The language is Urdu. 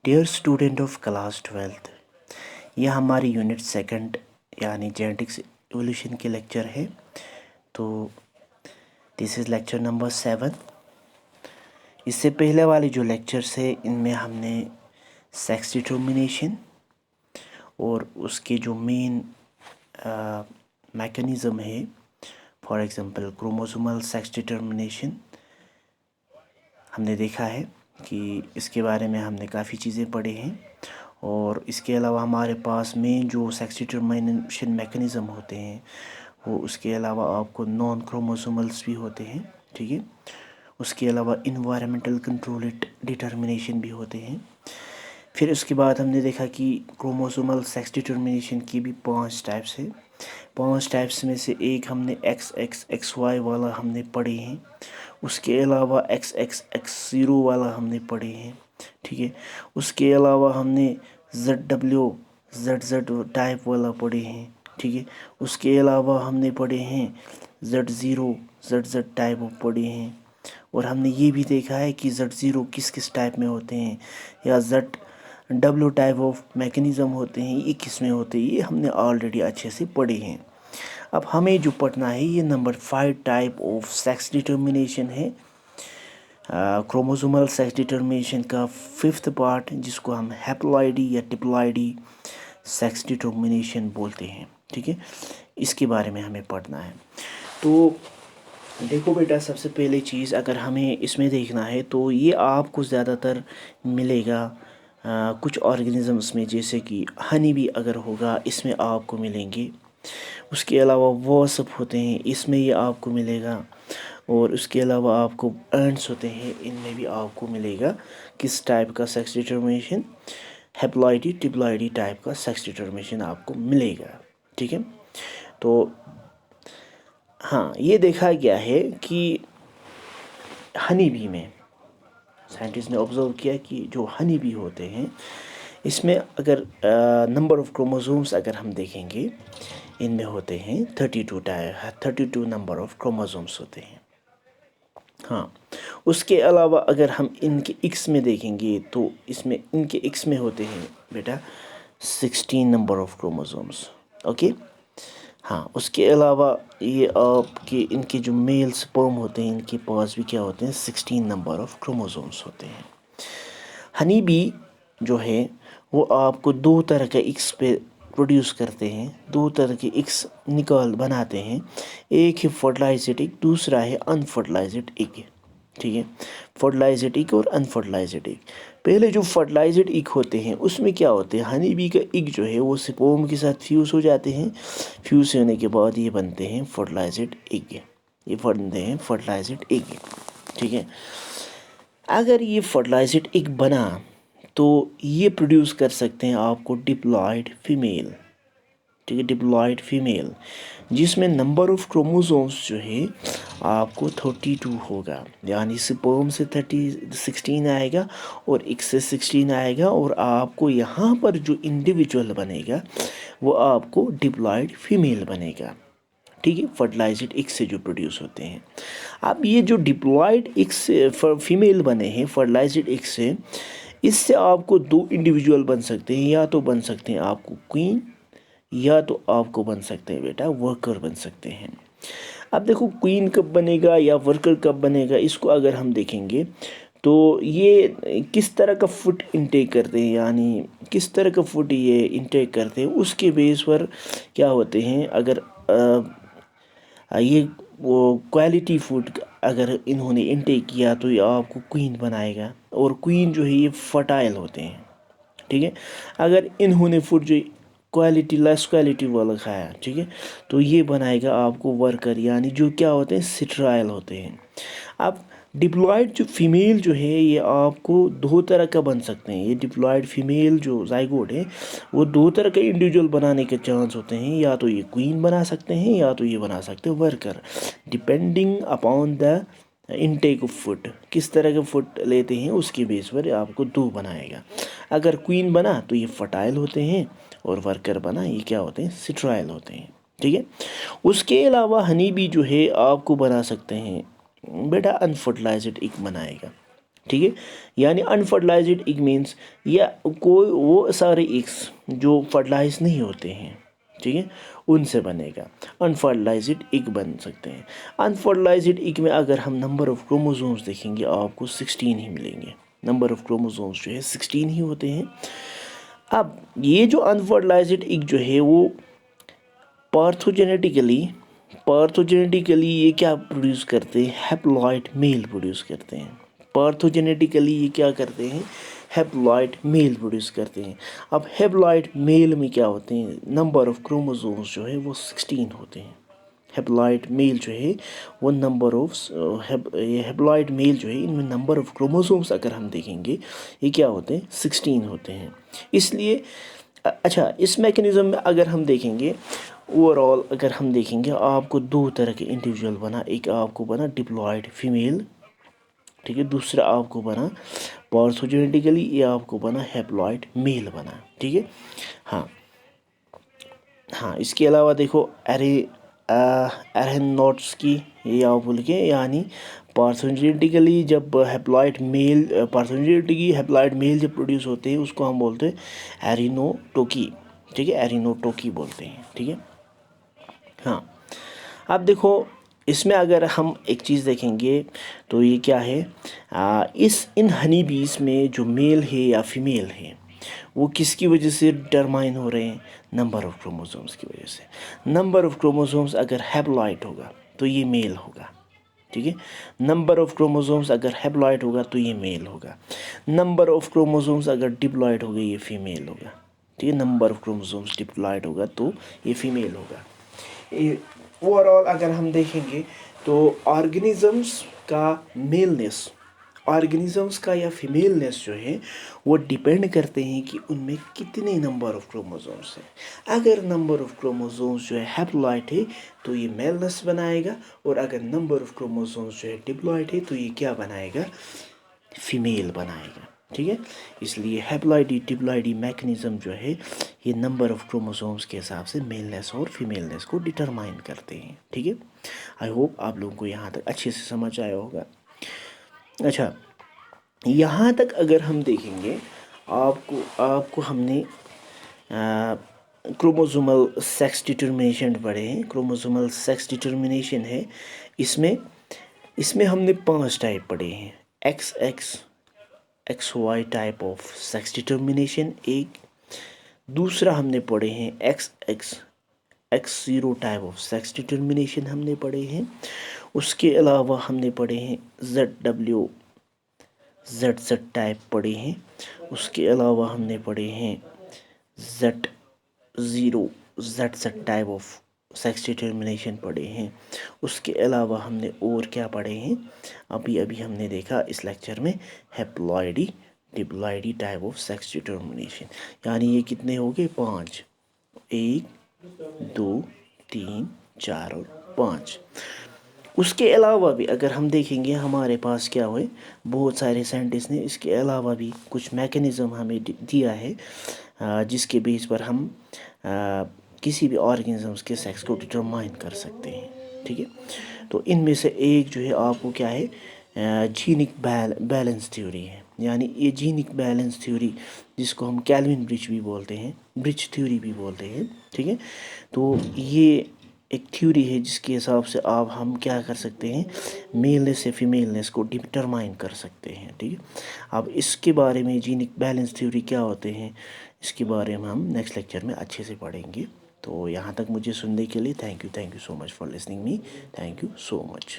ڈیئر اسٹوڈنٹ آف کلاس 12، یہ ہماری یونٹ سیکنڈ یعنی جینیٹکس ایولیوشن کے لیکچر ہے. تو دس از لیکچر نمبر 7. اس سے پہلے والے جو لیکچرس ہے ان میں ہم نے سیکس ڈٹرمنیشن اور اس کے جو مین میکانزم ہے، for example chromosomal sex determination, ہم نے دیکھا ہے کہ اس کے بارے میں ہم نے کافی چیزیں پڑھی ہیں. اور اس کے علاوہ ہمارے پاس مین جو سیکس ڈٹرمنیشن میکانزم ہوتے ہیں وہ اس کے علاوہ آپ کو نان کروموسوملس بھی ہوتے ہیں، ٹھیک ہے. اس کے علاوہ انوائرمنٹل کنٹرول ڈٹرمنیشن بھی ہوتے ہیں. پھر اس کے بعد ہم نے دیکھا کہ کروموسومل سیکس ڈٹرمنیشن کی بھی 5 ٹائپس ہیں. 5 ٹائپس میں سے ایک ہم نے XXXY والا ہم نے پڑھے ہیں. اس کے علاوہ XXX0 والا ہم نے پڑھے ہیں، ٹھیک ہے. اس کے علاوہ ہم نے ZWZZ ٹائپ والا پڑھے ہیں، ٹھیک ہے. اس کے علاوہ ہم نے پڑھے ہیں Z0ZZ ٹائپ پڑھے ہیں. اور ہم نے یہ بھی دیکھا ہے کہ Z0 کس ٹائپ میں ہوتے ہیں یا ZW ٹائپ آف میکانزم ہوتے ہیں، یہ کس میں ہوتے ہیں، یہ ہم نے آلریڈی اچھے سے پڑھے ہیں. اب ہمیں جو پڑھنا ہے یہ number 5 type of sex determination ہے، کروموسومل سیکس ڈٹرمنیشن کا 5th پارٹ، جس کو ہم ہیپلائڈی یا ٹپلائڈی سیکس ڈٹرمنیشن بولتے ہیں، ٹھیک ہے. اس کے بارے میں ہمیں پڑھنا ہے. تو دیکھو بیٹا، سب سے پہلے چیز اگر ہمیں اس میں دیکھنا ہے تو یہ آپ کو زیادہ تر ملے گا کچھ آرگنزمس میں، جیسے کہ ہنی بھی اگر ہوگا اس میں آپ کو ملیں گے. اس کے علاوہ واسپ ہوتے ہیں، اس میں یہ آپ کو ملے گا. اور اس کے علاوہ آپ کو اینٹس ہوتے ہیں، ان میں بھی آپ کو ملے گا کس ٹائپ کا سیکس ڈٹرمنیشن، ہیپلائڈی ٹپلائڈی ٹائپ کا سیکس ڈٹرمنیشن آپ کو ملے گا، ٹھیک ہے. تو ہاں، یہ دیکھا گیا ہے کہ ہنی بی میں سائنٹسٹ نے آبزرو کیا کہ جو ہنی بی ہوتے ہیں اس میں اگر نمبر آف کروموزومس اگر ہم دیکھیں گے، ان میں ہوتے ہیں 32 نمبر آف کروموزومس ہوتے ہیں. ہاں، اس کے علاوہ اگر ہم ان کے ایکس میں دیکھیں گے تو اس میں ان کے ایکس میں ہوتے ہیں بیٹا 16 نمبر آف کروموزومس، اوکے. ہاں، اس کے علاوہ یہ آپ کے ان کے جو میل سپرم ہوتے ہیں ان کے پاس بھی کیا ہوتے ہیں 16 نمبر آف کروموزومس ہوتے ہیں. ہنی بی جو ہے وہ آپ کو 2 طرح کا ایکس پہ پروڈیوس کرتے ہیں، 2 طرح کے ایکس بناتے ہیں. ایک ہے فرٹیلائزڈ ایگ، دوسرا ہے ان فرٹیلائزڈ ایگ، ٹھیک ہے. فرٹیلائزڈ ایگ اور ان فرٹیلائزڈ ایگ. پہلے جو فرٹیلائزڈ ایگ ہوتے ہیں اس میں کیا ہوتے ہیں، ہنی بی کا ایگ جو ہے وہ سپرم کے ساتھ فیوز ہو جاتے ہیں. فیوز ہونے کے بعد یہ بنتے ہیں فرٹیلائزڈ ایگ، یہ بنتے ہیں فرٹیلائزڈ ایگ، ٹھیک ہے. اگر یہ فرٹیلائزڈ ایگ بنا تو یہ پروڈیوس کر سکتے ہیں آپ کو ڈپلائڈ فیمیل، ٹھیک ہے. ڈپلائڈ فیمیل جس میں نمبر آف کروموزومس جو ہے آپ کو 32 ہوگا، یعنی سپرم سے 16 آئے گا اور ایک سے 16 آئے گا، اور آپ کو یہاں پر جو انڈیویجول بنے گا وہ آپ کو ڈپلائڈ فیمیل بنے گا، ٹھیک ہے. فرٹیلائزڈ ایگ سے جو پروڈیوس ہوتے ہیں. اب یہ جو ڈپلائڈ ایگ سے فیمیل بنے ہیں فرٹیلائزڈ ایگ سے، اس سے آپ کو 2 انڈیویجول بن سکتے ہیں، یا تو بن سکتے ہیں آپ کو کوئین، یا تو آپ کو بن سکتے ہیں بیٹا ورکر بن سکتے ہیں. اب دیکھو کوئین کب بنے گا یا ورکر کب بنے گا، اس کو اگر ہم دیکھیں گے تو یہ کس طرح کا فوڈ انٹیک کرتے ہیں، یعنی کس طرح کا فوڈ یہ انٹیک کرتے ہیں اس کے بیس پر کیا ہوتے ہیں. اگر یہ وہ کوالٹی فوڈ اگر انہوں نے انٹیک کیا تو یہ آپ کو کوئین بنائے گا، اور کوئین جو ہے یہ فرٹائل ہوتے ہیں، ٹھیک ہے. اگر انہوں نے فوڈ جو لیس کوالٹی والا کھایا، ٹھیک ہے، تو یہ بنائے گا آپ کو ورکر، یعنی جو کیا ہوتے ہیں سٹرائل ہوتے ہیں. اب ڈپلائڈ جو فیمیل جو ہے یہ آپ کو 2 طرح کا بن سکتے ہیں. یہ ڈپلائڈ فیمیل جو زائگوٹ ہے وہ 2 طرح کے انڈیویجول بنانے کے چانس ہوتے ہیں، یا تو یہ کوئین بنا سکتے ہیں یا تو یہ بنا سکتے ہیں worker, depending upon the intake of food. کس طرح کا فوڈ لیتے ہیں اس کے بیس پر آپ کو 2 بنائے گا. اگر کوئین بنا تو یہ فرٹائل ہوتے ہیں، اور ورکر بنا یہ کیا ہوتے ہیں سٹرائل ہوتے ہیں، ٹھیک ہے. اس کے علاوہ ہنی بی جو ہے آپ کو بنا سکتے ہیں بیٹا انفرٹیلائزڈ ایگ بنائے گا، ٹھیک ہے. یعنی انفرٹیلائزڈ ایگ مینس یا کوئی وہ سارے ایگس جو فرٹیلائز نہیں ہوتے ہیں، ٹھیک ہے، ان سے بنے گا. انفرٹیلائزڈ ایگ بن سکتے ہیں. انفرٹیلائزڈ ایگ میں اگر ہم نمبر آف کروموزومز دیکھیں گے آپ کو 16 ہی ملیں گے. نمبر آف کروموزومز جو ہے 16 ہی ہوتے ہیں. اب یہ جو انفرٹیلائزڈ ایگ جو ہے وہ پارتھوجینیٹیکلی یہ کیا پروڈیوس کرتے ہیں؟ ہیپلوئڈ میل پروڈیوس کرتے ہیں. پارتھوجینیٹیکلی یہ کیا کرتے ہیں؟ ہیپلوئڈ میل پروڈیوس کرتے ہیں. اب ہیپلوئڈ میل میں کیا ہوتے ہیں؟ نمبر آف کروموزومز جو ہے وہ 16 ہوتے ہیں. ہیپلوئڈ میل جو ہے وہ نمبر آف ہیپلوئڈ میل جو ہے ان میں نمبر آف کروموزومز اگر ہم دیکھیں گے یہ کیا ہوتے ہیں؟ 16 ہوتے ہیں. اس لیے اچھا اس میکنزم میں اگر ہم دیکھیں گے اوور آل، اگر ہم دیکھیں گے آپ کو دو طرح کے انڈیویژول بنا. ایک آپ کو بنا ڈپلائڈ فیمیل، ٹھیک ہے، دوسرا آپ کو بنا پارتھوجینیٹیکلی یہ آپ کو بنا ہیپلوئڈ میل بنا. ٹھیک ہے. ہاں اس کے علاوہ دیکھو ارہنوٹس کی یہ آپ بول کے یعنی پارتھوجینیٹیکلی جب ہیپلوئڈ میل ہیپلوئڈ میل جب پروڈیوس ہوتے ہیں اس کو ہم بولتے ہیں ایرینوٹوکی. ٹھیک ہے، ایرینوٹوکی بولتے ہیں. ٹھیک ہے. ہاں اب دیکھو اس میں اگر ہم ایک چیز دیکھیں گے تو یہ کیا ہے، ان ہنی بیز میں جو میل ہے یا فیمیل ہے وہ کس کی وجہ سے ڈٹرمائن ہو رہے ہیں؟ نمبر آف کروموزومز کی وجہ سے. نمبر آف کروموزومز اگر ہیپلوئڈ ہوگا تو یہ میل ہوگا. ٹھیک ہے. نمبر آف کروموزومز اگر ہیپلوئڈ ہوگا تو یہ میل ہوگا. نمبر آف کروموزومز اگر ڈپلوئڈ ہوگا یہ فیمیل ہوگا. ٹھیک ہے. نمبر آف کروموزومز ڈپلوئڈ ہوگا تو یہ فیمیل ہوگا. اوور آل اگر ہم دیکھیں گے تو آرگنیزمس کا یا فیمیلنس جو ہے وہ ڈیپینڈ کرتے ہیں کہ ان میں کتنے نمبر آف کروموزومس ہیں. اگر نمبر آف کروموزومس جو ہے ہیپلوئڈ ہے تو یہ میلنس بنائے گا، اور اگر نمبر آف کروموزومس جو ہے ڈپلوئڈ ہے تو یہ کیا بنائے گا؟ فیمیل بنائے گا. ٹھیک ہے. اس لیے ہیپلوئڈی ڈپلوئڈی میکنزم جو ہے یہ نمبر آف کروموزومس کے حساب سے میلنس اور فیمیلنس کو ڈٹرمائن کرتے ہیں. ٹھیک ہے. آئی ہوپ آپ لوگوں کو یہاں تک اچھے سے سمجھ آیا ہوگا. اچھا یہاں تک اگر ہم دیکھیں گے آپ کو ہم نے کروموزومل سیکس ڈٹرمنیشن پڑھے ہیں. کروموزومل سیکس ڈٹرمنیشن ہے اس میں ہم نے 5 ٹائپ پڑھے ہیں. X Y type of sex determination ایک. دوسرا ہم نے پڑھے ہیں X zero type of sex determination ہم نے پڑھے ہیں. اس کے علاوہ ہم نے پڑھے ہیں زیڈ ٹائپ پڑھے ہیں. اس کے علاوہ ہم نے پڑھے ہیں Z type of sex determination پڑھے ہیں. اس کے علاوہ ہم نے اور کیا پڑھے ہیں؟ ابھی ہم نے دیکھا اس لیکچر میں ہیپلوئڈی ڈپلوئڈی ٹائپ آف سیکس ڈٹرمنیشن. یعنی یہ کتنے ہو گئے؟ 5. 1 2 3 4 اور 5. اس کے علاوہ بھی اگر ہم دیکھیں گے ہمارے پاس کیا ہوئے، بہت سارے سائنٹسٹ نے اس کے علاوہ بھی کچھ میکنزم ہمیں دیا ہے جس کے بیس پر ہم کسی بھی آرگنزمس کے سیکس کو ڈٹرمائن کر سکتے ہیں. ٹھیک ہے. تو ان میں سے ایک جو ہے آپ کو کیا ہے، جینک بیلنس تھیوری ہے. یعنی یہ جینک بیلنس تھیوری جس کو ہم کیلوین برج بھی بولتے ہیں، برج تھیوری بھی بولتے ہیں. ٹھیک ہے. تو یہ ایک تھیوری ہے جس کے حساب سے ہم کیا کر سکتے ہیں، میلنس سے فیمیلنس کو ڈٹرمائن کر سکتے ہیں. ٹھیک ہے. اب اس کے بارے میں جینک بیلنس تھیوری کیا ہوتے ہیں اس کے بارے میں ہم نیکسٹ لیکچر میں اچھے سے پڑھیں گے. تو یہاں تک مجھے سننے کے لیے thank you so much for listening me. Thank you so much.